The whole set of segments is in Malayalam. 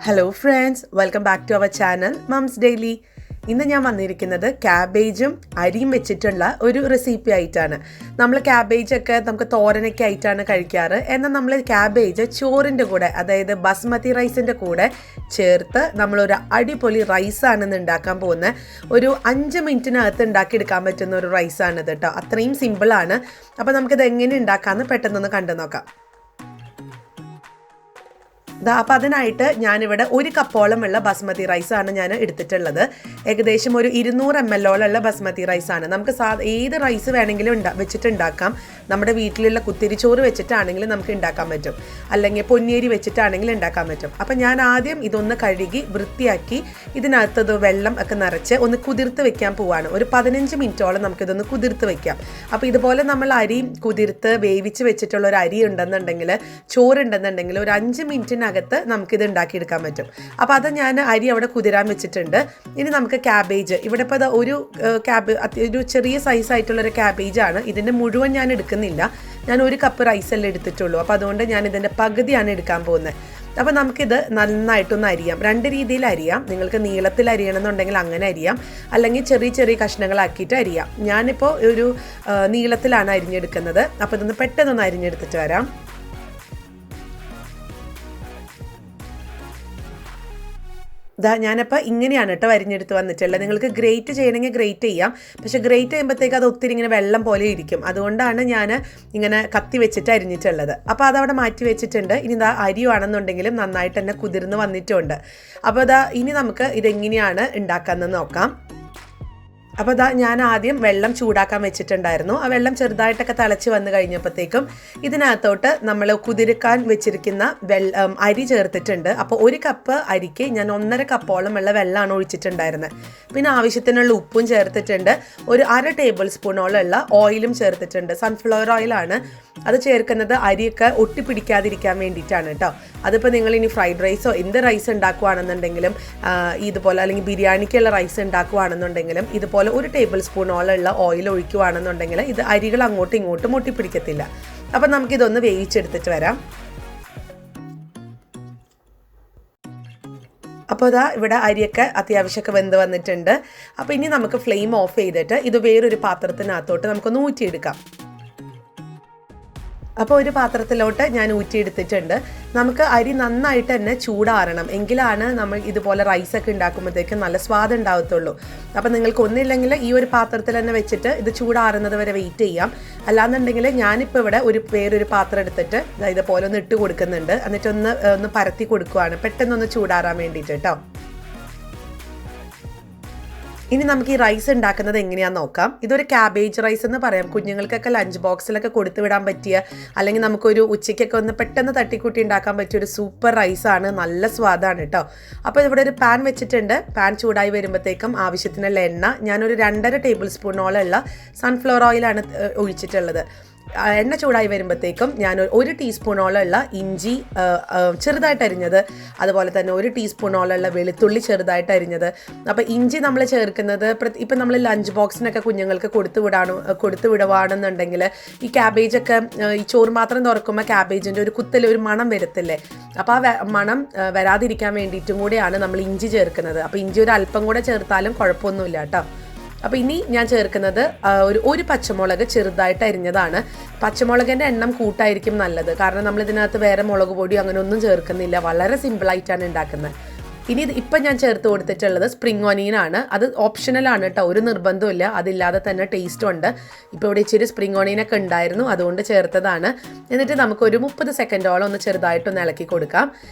Hello friends, welcome back to our channel mums daily. ഇന്ന് ഞാൻ വന്നിരിക്കുന്നത് ക്യാബേജും അരിയും വെച്ചിട്ടുള്ള ഒരു റെസിപ്പി ആയിട്ടാണ്. നമ്മൾ ക്യാബേജൊക്കെ നമുക്ക് തോരനൊക്കെ ആയിട്ടാണ് കഴിക്കാറ്. എന്നാൽ നമ്മൾ ക്യാബേജ് ചോറിൻ്റെ കൂടെ, അതായത് ബസ്മതി റൈസിൻ്റെ കൂടെ ചേർത്ത് നമ്മളൊരു അടിപൊളി റൈസാണെന്ന് ഉണ്ടാക്കാൻ പോകുന്നത്. ഒരു 5 മിനിറ്റിനകത്ത് ഉണ്ടാക്കിയെടുക്കാൻ പറ്റുന്ന ഒരു റൈസാണിത് കേട്ടോ. അത്രയും സിമ്പിളാണ്. അപ്പോൾ നമുക്കിത് എങ്ങനെ ഉണ്ടാക്കാമെന്ന് പെട്ടെന്നൊന്ന് കണ്ടു നോക്കാം. അപ്പോൾ അതിനായിട്ട് ഞാനിവിടെ 1 കപ്പോളമുള്ള ബസ്മതി റൈസാണ് ഞാൻ എടുത്തിട്ടുള്ളത്. ഏകദേശം ഒരു 200 ml ഉള്ള ബസ്മതി റൈസാണ്. നമുക്ക് ഏത് റൈസ് വേണമെങ്കിലും വെച്ചിട്ടുണ്ടാക്കാം. നമ്മുടെ വീട്ടിലുള്ള കുത്തിരിച്ചോറ് വെച്ചിട്ടാണെങ്കിലും നമുക്ക് ഉണ്ടാക്കാൻ പറ്റും, അല്ലെങ്കിൽ പൊന്നിയരി വെച്ചിട്ടാണെങ്കിലും ഉണ്ടാക്കാൻ പറ്റും. അപ്പം ഞാൻ ആദ്യം ഇതൊന്ന് കഴുകി വൃത്തിയാക്കി ഇതിനകത്തത് വെള്ളം ഒക്കെ നിറച്ച് ഒന്ന് കുതിർത്ത് വെക്കാൻ പോവാണ്. ഒരു 15 മിനിറ്റോളം നമുക്കിതൊന്ന് കുതിർത്ത് വെക്കാം. അപ്പോൾ ഇതുപോലെ നമ്മൾ അരി കുതിർത്ത് വേവിച്ച് വെച്ചിട്ടുള്ള ഒരു അരി ഉണ്ടെന്നുണ്ടെങ്കിൽ, ചോറുണ്ടെന്നുണ്ടെങ്കിൽ ഒരു 5 മിനിറ്റിനകത്ത് നമുക്കിത് ഉണ്ടാക്കിയെടുക്കാൻ പറ്റും. അപ്പോൾ അത് ഞാൻ അരി അവിടെ കുതിരാൻ വെച്ചിട്ടുണ്ട്. ഇനി നമുക്ക് ക്യാബേജ്, ഇവിടെ ഇപ്പോൾ ഒരു ചെറിയ സൈസായിട്ടുള്ളൊരു ക്യാബേജാണ്. ഇതിൻ്റെ മുഴുവൻ ഞാൻ എടുക്കുന്നില്ല. ഞാൻ 1 കപ്പ് റൈസല്ലേ എടുത്തിട്ടുള്ളൂ. അപ്പോൾ അതുകൊണ്ട് ഞാൻ ഇതിൻ്റെ പകുതിയാണ് എടുക്കാൻ പോകുന്നത്. അപ്പോൾ നമുക്കിത് നന്നായിട്ടൊന്ന് അരിയാം. 2 രീതിയിൽ അരിയാം. നിങ്ങൾക്ക് നീളത്തിൽ അരിയണമെന്നുണ്ടെങ്കിൽ അങ്ങനെ അരിയാം, അല്ലെങ്കിൽ ചെറിയ ചെറിയ കഷ്ണങ്ങളാക്കിയിട്ട് അരിയാം. ഞാനിപ്പോൾ ഒരു നീളത്തിലാണ് അരിഞ്ഞെടുക്കുന്നത്. അപ്പോൾ ഇതൊന്ന് പെട്ടെന്നൊന്ന് അരിഞ്ഞെടുത്തിട്ട് വരാം. ഞാനപ്പോൾ ഇങ്ങനെയാണ് കേട്ടോ അരിഞ്ഞെടുത്ത് വന്നിട്ടുള്ളത്. നിങ്ങൾക്ക് ഗ്രേറ്റ് ചെയ്യണമെങ്കിൽ ഗ്രേറ്റ് ചെയ്യാം. പക്ഷേ ഗ്രേറ്റ് ചെയ്യുമ്പോഴത്തേക്ക് അത് ഒത്തിരി ഇങ്ങനെ വെള്ളം പോലെ ഇരിക്കും. അതുകൊണ്ടാണ് ഞാൻ ഇങ്ങനെ കത്തി വെച്ചിട്ട് അരിഞ്ഞിട്ടുള്ളത്. അപ്പോൾ അതവിടെ മാറ്റി വെച്ചിട്ടുണ്ട്. ഇനി അരിയാണെന്നുണ്ടെങ്കിലും നന്നായിട്ട് തന്നെ കുതിർന്ന് വന്നിട്ടുണ്ട്. അപ്പോൾ ഇനി നമുക്ക് ഇതെങ്ങനെയാണ് ഉണ്ടാക്കാമെന്ന് നോക്കാം. അപ്പോൾ ഞാൻ ആദ്യം വെള്ളം ചൂടാക്കാൻ വെച്ചിട്ടുണ്ടായിരുന്നു. ആ വെള്ളം ചെറുതായിട്ടൊക്കെ തിളച്ച് വന്നു കഴിഞ്ഞപ്പോഴത്തേക്കും ഇതിനകത്തോട്ട് നമ്മൾ കുതിർക്കാൻ വെച്ചിരിക്കുന്ന അരി ചേർത്തിട്ടുണ്ട്. അപ്പോൾ 1 കപ്പ് അരിക്ക് ഞാൻ 1.5 കപ്പോളം ഉള്ള വെള്ളമാണ് ഒഴിച്ചിട്ടുണ്ടായിരുന്നത്. പിന്നെ ആവശ്യത്തിനുള്ള ഉപ്പും ചേർത്തിട്ടുണ്ട്. ഒരു 1/2 ടേബിൾ സ്പൂണോളം ഓയിലും ചേർത്തിട്ടുണ്ട്. സൺഫ്ലവർ ഓയിലാണ് അത് ചേർക്കുന്നത്. അരിയൊക്കെ ഒട്ടിപ്പിടിക്കാതിരിക്കാൻ വേണ്ടിയിട്ടാണ് കേട്ടോ. അതിപ്പോൾ നിങ്ങൾ ഇനി ഫ്രൈഡ് റൈസോ എന്ത് റൈസ് ഉണ്ടാക്കുകയാണെന്നുണ്ടെങ്കിലും, ഇതുപോലെ അല്ലെങ്കിൽ ബിരിയാണിക്കുള്ള റൈസ് ഉണ്ടാക്കുകയാണെന്നുണ്ടെങ്കിലും ഇതുപോലെ 1 ടേബിൾ സ്പൂണോളം ഓയിൽ ഒഴിക്കുകയാണെന്നുണ്ടെങ്കിൽ ഇത് അരികൾ അങ്ങോട്ടും ഇങ്ങോട്ടും ഒട്ടിപ്പിടിക്കത്തില്ല. അപ്പം നമുക്കിതൊന്ന് വേവിച്ചെടുത്തിട്ട് വരാം. അപ്പോൾ ഇവിടെ അരിയൊക്കെ അത്യാവശ്യമൊക്കെ വെന്ത് വന്നിട്ടുണ്ട്. അപ്പോൾ ഇനി നമുക്ക് ഫ്ലെയിം ഓഫ് ചെയ്തിട്ട് ഇത് വേറൊരു പാത്രത്തിനകത്തോട്ട് നമുക്കൊന്ന് ഊറ്റിയെടുക്കാം. അപ്പോൾ ഒരു പാത്രത്തിലോട്ട് ഞാൻ ഊറ്റിയെടുത്തിട്ടുണ്ട്. നമുക്ക് അരി നന്നായിട്ട് തന്നെ ചൂടാറണം, എങ്കിലാണ് നമ്മൾ ഇതുപോലെ റൈസൊക്കെ ഉണ്ടാക്കുമ്പോഴത്തേക്കും നല്ല സ്വാദ് ഉണ്ടാകത്തുള്ളൂ. അപ്പോൾ നിങ്ങൾക്ക് ഒന്നില്ലെങ്കിൽ ഈ ഒരു പാത്രത്തിൽ തന്നെ വെച്ചിട്ട് ഇത് ചൂടാറുന്നത് വരെ വെയിറ്റ് ചെയ്യാം. അല്ലാന്നുണ്ടെങ്കിൽ ഞാനിപ്പോൾ ഇവിടെ വേറൊരു പാത്രം എടുത്തിട്ട് ഇതുപോലെ ഒന്ന് ഇട്ട് കൊടുക്കുന്നുണ്ട്. എന്നിട്ടൊന്ന് പരത്തി കൊടുക്കുകയാണ്, പെട്ടെന്നൊന്ന് ചൂടാറാൻ വേണ്ടിയിട്ട് കേട്ടോ. ഇനി നമുക്ക് ഈ റൈസ് ഉണ്ടാക്കുന്നത് എങ്ങനെയാണെന്ന് നോക്കാം. ഇതൊരു ക്യാബേജ് റൈസ് എന്ന് പറയാം. കുഞ്ഞുങ്ങൾക്കൊക്കെ ലഞ്ച് ബോക്സിലൊക്കെ കൊടുത്തു വിടാൻ പറ്റിയ, അല്ലെങ്കിൽ നമുക്കൊരു ഉച്ചയ്ക്കൊക്കെ ഒന്ന് പെട്ടെന്ന് തട്ടിക്കൂട്ടി ഉണ്ടാക്കാൻ പറ്റിയ ഒരു സൂപ്പർ റൈസാണ്. നല്ല സ്വാദാണ് കേട്ടോ. അപ്പോൾ ഇവിടെ ഒരു പാൻ വെച്ചിട്ടുണ്ട്. പാൻ ചൂടായി വരുമ്പോഴത്തേക്കും ആവശ്യത്തിനുള്ള എണ്ണ, ഞാനൊരു 2.5 ടേബിൾ സ്പൂണോളം സൺഫ്ലവർ ഓയിലാണ് ഒഴിച്ചിട്ടുള്ളത്. എണ്ണ ചൂടായി വരുമ്പോഴത്തേക്കും ഞാൻ 1 ടീസ്പൂണോളം ഇഞ്ചി ചെറുതായിട്ട് അരിഞ്ഞത്, അതുപോലെ തന്നെ 1 ടീസ്പൂണോളം വെളുത്തുള്ളി ചെറുതായിട്ട് അരിഞ്ഞത്. അപ്പോൾ ഇഞ്ചി നമ്മൾ ചേർക്കുന്നത് ഇപ്പം നമ്മൾ ലഞ്ച് ബോക്സിനൊക്കെ കുഞ്ഞുങ്ങൾക്ക് കൊടുത്തു വിടുവാണെന്നുണ്ടെങ്കിൽ ഈ ക്യാബേജൊക്കെ ഈ ചോറ് മാത്രം തുറക്കുമ്പോൾ ക്യാബേജിൻ്റെ ഒരു മണം വരത്തില്ലേ. അപ്പോൾ ആ മണം വരാതിരിക്കാൻ വേണ്ടിയിട്ടും കൂടിയാണ് നമ്മൾ ഇഞ്ചി ചേർക്കുന്നത്. അപ്പോൾ ഇഞ്ചി ഒരു അല്പം കൂടെ ചേർത്താലും കുഴപ്പമൊന്നുമില്ല കേട്ടോ. അപ്പോൾ ഇനി ഞാൻ ചേർക്കുന്നത് ഒരു പച്ചമുളക് ചെറുതായിട്ട് അരിഞ്ഞതാണ്. പച്ചമുളകിൻ്റെ എണ്ണം കൂട്ടായിരിക്കും നല്ലത്, കാരണം നമ്മൾ ഇതിനകത്ത് വേറെ മുളക് പൊടി അങ്ങനെ ഒന്നും ചേർക്കുന്നില്ല. വളരെ സിമ്പിളായിട്ടാണ് ഉണ്ടാക്കുന്നത്. ഇനി ഇപ്പം ഞാൻ ചേർത്ത് കൊടുത്തിട്ടുള്ളത് സ്പ്രിംഗ് ഓനിയനാണ്. അത് ഓപ്ഷണലാണ് കേട്ടോ, ഒരു നിർബന്ധമില്ല. അതില്ലാതെ തന്നെ ടേസ്റ്റും ഉണ്ട്. ഇപ്പോൾ ഇവിടെ ഇച്ചിരി സ്പ്രിംഗ് ഓനിയനൊക്കെ ഉണ്ടായിരുന്നു, അതുകൊണ്ട് ചേർത്തതാണ്. എന്നിട്ട് നമുക്കൊരു 30 സെക്കൻഡോളം ഒന്ന് ചെറുതായിട്ടൊന്ന് ഇളക്കി കൊടുക്കാം.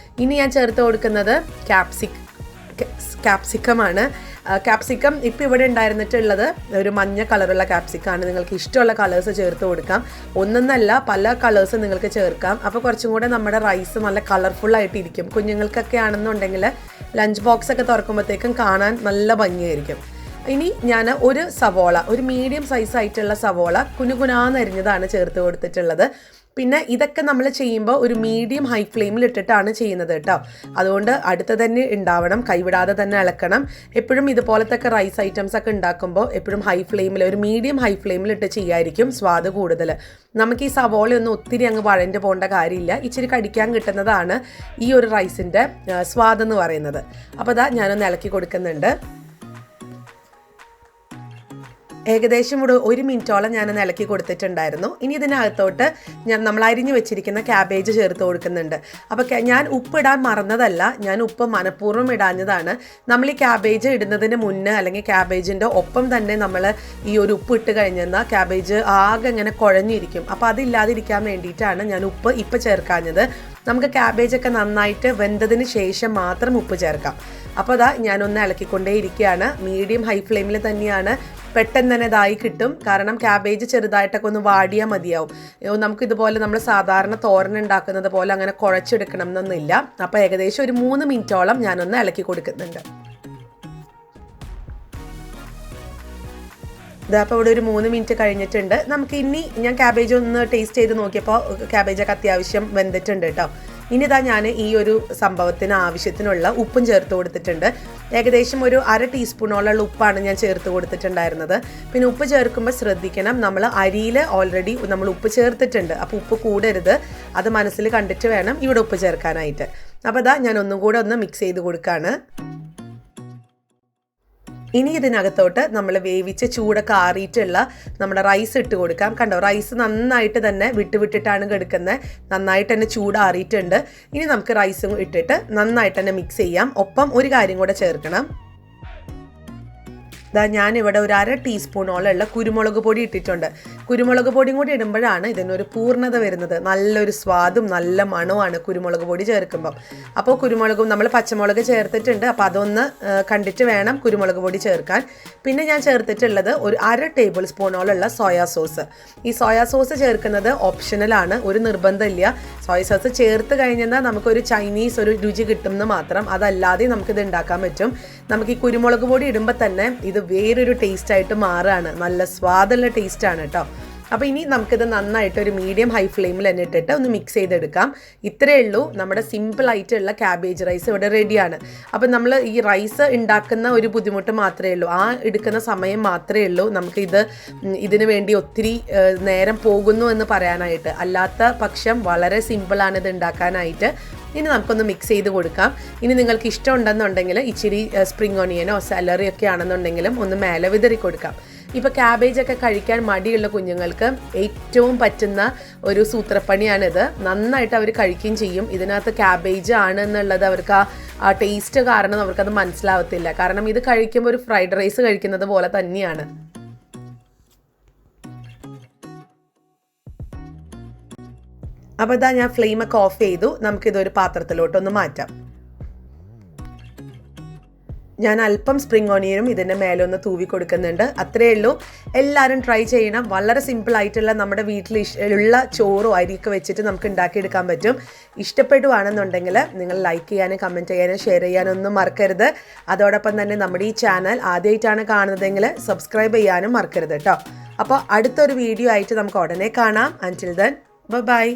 ഇനി ഞാൻ ചേർത്ത് കൊടുക്കുന്നത് ക്യാപ്സിക്കമാണ്. ക്യാപ്സിക്കം ഇപ്പോൾ ഇവിടെ ഉണ്ടായിരുന്നിട്ടുള്ളത് ഒരു മഞ്ഞ കളറുള്ള ക്യാപ്സിക്കമാണ്. നിങ്ങൾക്ക് ഇഷ്ടമുള്ള കളേഴ്സ് ചേർത്ത് കൊടുക്കാം. ഒന്നൊന്നല്ല, പല കളേഴ്സ് നിങ്ങൾക്ക് ചേർക്കാം. അപ്പോൾ കുറച്ചും കൂടെ നമ്മുടെ റൈസ് നല്ല കളർഫുള്ളായിട്ടിരിക്കും. കുഞ്ഞുങ്ങൾക്കൊക്കെ ആണെന്നുണ്ടെങ്കിൽ ലഞ്ച് ബോക്സൊക്കെ തുറക്കുമ്പോഴത്തേക്കും കാണാൻ നല്ല ഭംഗിയായിരിക്കും. ഇനി ഞാൻ ഒരു മീഡിയം സൈസായിട്ടുള്ള സവോള കുനുകുനാന്നരിഞ്ഞതാണ് ചേർത്ത് കൊടുത്തിട്ടുള്ളത്. പിന്നെ ഇതൊക്കെ നമ്മൾ ചെയ്യുമ്പോൾ ഒരു മീഡിയം ഹൈ ഫ്ലെയിമിൽ ഇട്ടിട്ടാണ് ചെയ്യുന്നത് കേട്ടോ. അതുകൊണ്ട് അടുത്ത് തന്നെ ഉണ്ടാവണം, കൈവിടാതെ തന്നെ ഇളക്കണം. എപ്പോഴും ഇതുപോലത്തെ റൈസ് ഐറ്റംസ് ഒക്കെ ഉണ്ടാക്കുമ്പോൾ എപ്പോഴും ഹൈ ഫ്ലെയിമിൽ, ഒരു മീഡിയം ഹൈ ഫ്ലെയിമിൽ ഇട്ട് ചെയ്യായിരിക്കും സ്വാദ് കൂടുതൽ. നമുക്ക് ഈ സവോളയൊന്നും ഒത്തിരി അങ്ങ് വഴഞ്ഞു പോകേണ്ട കാര്യമില്ല, ഇച്ചിരി കടിക്കാൻ കിട്ടുന്നതാണ് ഈ ഒരു റൈസിൻ്റെ സ്വാദെന്ന് പറയുന്നത്. അപ്പോൾ അതാ ഞാനൊന്ന് ഇളക്കി കൊടുക്കുന്നുണ്ട്. ഏകദേശം ഇവിടെ 1 മിനിറ്റോളം ഞാനൊന്ന് ഇളക്കി കൊടുത്തിട്ടുണ്ടായിരുന്നു. ഇനി ഇതിനകത്തോട്ട് നമ്മൾ അരിഞ്ഞു വെച്ചിരിക്കുന്ന ക്യാബേജ് ചേർത്ത് കൊടുക്കുന്നുണ്ട്. അപ്പോൾ ഞാൻ ഉപ്പിടാൻ മറന്നതല്ല, ഞാൻ ഉപ്പ് മനഃപൂർവ്വം ഇടാഞ്ഞതാണ്. നമ്മൾ ഈ ക്യാബേജ് ഇടുന്നതിന് മുന്നേ അല്ലെങ്കിൽ ക്യാബേജിൻ്റെ ഒപ്പം തന്നെ നമ്മൾ ഈ ഒരു ഉപ്പ് ഇട്ട് കഴിഞ്ഞെന്നാൽ ക്യാബേജ് ആകെ ഇങ്ങനെ കുഴഞ്ഞിരിക്കും. അപ്പോൾ അതില്ലാതിരിക്കാൻ വേണ്ടിയിട്ടാണ് ഞാൻ ഉപ്പ് ഇപ്പം ചേർക്കാഞ്ഞത്. നമുക്ക് ക്യാബേജൊക്കെ നന്നായിട്ട് വെന്തതിന് ശേഷം മാത്രം ഉപ്പ് ചേർക്കാം. അപ്പോൾ അതാ ഞാനൊന്ന് ഇളക്കിക്കൊണ്ടേ ഇരിക്കുകയാണ്. മീഡിയം ഹൈ ഫ്ലെയിമിൽ തന്നെയാണ്, പെട്ടെന്ന് തന്നെ ഇതായി കിട്ടും. കാരണം ക്യാബേജ് ചെറുതായിട്ടൊക്കെ ഒന്ന് വാടിയാൽ മതിയാവും. നമുക്കിതുപോലെ നമ്മൾ സാധാരണ തോരൻ ഉണ്ടാക്കുന്നത് പോലെ അങ്ങനെ കുഴച്ചെടുക്കണം എന്നൊന്നുമില്ല. അപ്പോൾ ഏകദേശം ഒരു 3 മിനിറ്റോളം ഞാനൊന്ന് ഇളക്കി കൊടുക്കുന്നുണ്ട്. അപ്പോൾ ഇവിടെ ഒരു 3 മിനിറ്റ് കഴിഞ്ഞിട്ടുണ്ട്. നമുക്ക് ഇനി ഞാൻ ക്യാബേജ് ഒന്ന് ടേസ്റ്റ് ചെയ്ത് നോക്കിയപ്പോൾ ക്യാബേജൊക്കെ അത്യാവശ്യം വെന്തിട്ടുണ്ട് കേട്ടോ. ഇനി ഇതാ ഞാൻ ഈ ഒരു സംഭവത്തിന് ആവശ്യത്തിനുള്ള ഉപ്പും ചേർത്ത് കൊടുത്തിട്ടുണ്ട്. ഏകദേശം ഒരു 1/2 ടീസ്പൂണോളം ഉപ്പാണ് ഞാൻ ചേർത്ത് കൊടുത്തിട്ടുണ്ടായിരുന്നത്. പിന്നെ ഉപ്പ് ചേർക്കുമ്പോൾ ശ്രദ്ധിക്കണം, നമ്മൾ അരിയിൽ ഓൾറെഡി നമ്മൾ ഉപ്പ് ചേർത്തിട്ടുണ്ട്. അപ്പോൾ ഉപ്പ് കൂടരുത്, അത് മനസ്സിൽ കണ്ടിട്ട് വേണം ഇവിടെ ഉപ്പ് ചേർക്കാനായിട്ട്. അപ്പോൾ ഇതാ ഞാൻ ഒന്നും കൂടെ ഒന്ന് മിക്സ് ചെയ്ത് കൊടുക്കുകയാണ്. ഇനി ഇതിനകത്തോട്ട് നമ്മൾ വേവിച്ച് ചൂടൊക്കെ ആറിയിട്ടുള്ള നമ്മുടെ റൈസ് ഇട്ട് കൊടുക്കാം. കണ്ടോ, റൈസ് നന്നായിട്ട് തന്നെ വിട്ടിട്ടാണ് കിടക്കുന്നത്. നന്നായിട്ട് തന്നെ ചൂടാറിയിട്ടുണ്ട്. ഇനി നമുക്ക് റൈസും ഇട്ടിട്ട് നന്നായിട്ട് തന്നെ മിക്സ് ചെയ്യാം. ഒപ്പം ഒരു കാര്യം കൂടെ ചേർക്കണം. ഞാനിവിടെ ഒരു 1/2 ടീസ്പൂണോളം കുരുമുളക് പൊടി ഇട്ടിട്ടുണ്ട്. കുരുമുളക് പൊടിയും കൂടി ഇടുമ്പോഴാണ് ഇതിനൊരു പൂർണ്ണത വരുന്നത്. നല്ലൊരു സ്വാദും നല്ല മണവുമാണ് കുരുമുളക് പൊടി ചേർക്കുമ്പം. അപ്പോൾ കുരുമുളകും നമ്മൾ പച്ചമുളക് ചേർത്തിട്ടുണ്ട്. അപ്പോൾ അതൊന്ന് കണ്ടിട്ട് വേണം കുരുമുളക് പൊടി ചേർക്കാൻ. പിന്നെ ഞാൻ ചേർത്തിട്ടുള്ളത് ഒരു 1/2 ടേബിൾ സ്പൂണോളം സോയാ സോസ്. ഈ സോയാ സോസ് ചേർക്കുന്നത് ഓപ്ഷണലാണ്, ഒരു നിർബന്ധമില്ല. സോയ സോസ് ചേർത്ത് കഴിഞ്ഞാൽ നമുക്കൊരു ചൈനീസ് ഒരു രുചി കിട്ടുമെന്ന് മാത്രം, അതല്ലാതെ നമുക്കിത് ഉണ്ടാക്കാൻ പറ്റും. നമുക്ക് ഈ കുരുമുളക് പൊടി ഇടുമ്പോൾ തന്നെ ഇത് വേറൊരു ടേസ്റ്റായിട്ട് മാറുകയാണ്. നല്ല സ്വാദുള്ള ടേസ്റ്റാണ് കേട്ടോ. അപ്പോൾ ഇനി നമുക്കിത് നന്നായിട്ട് ഒരു മീഡിയം ഹൈ ഫ്ലെയിമിൽ തന്നെ ഇട്ടിട്ട് ഒന്ന് മിക്സ് ചെയ്തെടുക്കാം. ഇത്രയേ ഉള്ളൂ, നമ്മുടെ സിമ്പിളായിട്ടുള്ള ക്യാബേജ് റൈസ് ഇവിടെ റെഡിയാണ്. അപ്പോൾ നമ്മൾ ഈ റൈസ് ഉണ്ടാക്കുന്ന ഒരു ബുദ്ധിമുട്ട് മാത്രമേ ഉള്ളൂ, ആ എടുക്കുന്ന സമയം മാത്രമേ ഉള്ളൂ നമുക്ക് ഇതിന് വേണ്ടി ഒത്തിരി നേരം പോകുന്നു എന്ന് പറയാനായിട്ട്. അല്ലാത്ത പക്ഷം വളരെ സിമ്പിളാണ് ഇത് ഉണ്ടാക്കാനായിട്ട്. ഇനി നമുക്കൊന്ന് മിക്സ് ചെയ്ത് കൊടുക്കാം. ഇനി നിങ്ങൾക്ക് ഇഷ്ടമുണ്ടെന്നുണ്ടെങ്കിൽ ഇച്ചിരി സ്പ്രിംഗ് ഓണിയനോ സാലറി ഒക്കെ ആണെന്നുണ്ടെങ്കിലും ഒന്ന് മേലെ വിതറി കൊടുക്കാം. ഇപ്പോൾ ക്യാബേജൊക്കെ കഴിക്കാൻ മടിയുള്ള കുഞ്ഞുങ്ങൾക്ക് ഏറ്റവും പറ്റുന്ന ഒരു സൂത്രപ്പണിയാണിത്. നന്നായിട്ട് അവർ കഴിക്കുകയും ചെയ്യും. ഇതിനകത്ത് ക്യാബേജ് ആണ് എന്നുള്ളത് അവർക്ക് ആ ടേസ്റ്റ് കാരണം അവർക്കത് മനസ്സിലാവത്തില്ല. കാരണം ഇത് കഴിക്കുമ്പോൾ ഒരു ഫ്രൈഡ് റൈസ് കഴിക്കുന്നത് പോലെ തന്നെയാണ്. അപ്പോൾ ഇതാ ഞാൻ ഫ്ലെയിമൊക്കെ ഓഫ് ചെയ്തു. നമുക്കിതൊരു പാത്രത്തിലോട്ടൊന്ന് മാറ്റാം. ഞാൻ അല്പം സ്പ്രിംഗ് ഓണിയനും ഇതിൻ്റെ മേലെ ഒന്ന് തൂവി കൊടുക്കുന്നുണ്ട്. അത്രയേ ഉള്ളൂ. എല്ലാവരും ട്രൈ ചെയ്യണം. വളരെ സിമ്പിളായിട്ടുള്ള നമ്മുടെ വീട്ടിൽ ഉള്ള ചോറോ അരിയൊക്കെ വെച്ചിട്ട് നമുക്ക് ഉണ്ടാക്കിയെടുക്കാൻ പറ്റും. ഇഷ്ടപ്പെടുവാണെന്നുണ്ടെങ്കിൽ നിങ്ങൾ ലൈക്ക് ചെയ്യാനും കമൻറ്റ് ചെയ്യാനും ഷെയർ ചെയ്യാനും ഒന്നും മറക്കരുത്. അതോടൊപ്പം തന്നെ നമ്മുടെ ഈ ചാനൽ ആദ്യമായിട്ടാണ് കാണുന്നതെങ്കിൽ സബ്സ്ക്രൈബ് ചെയ്യാനും മറക്കരുത് കേട്ടോ. അപ്പോൾ അടുത്തൊരു വീഡിയോ ആയിട്ട് നമുക്ക് ഉടനെ കാണാം. അൻറ്റിൽ ദെൻ ബൈ.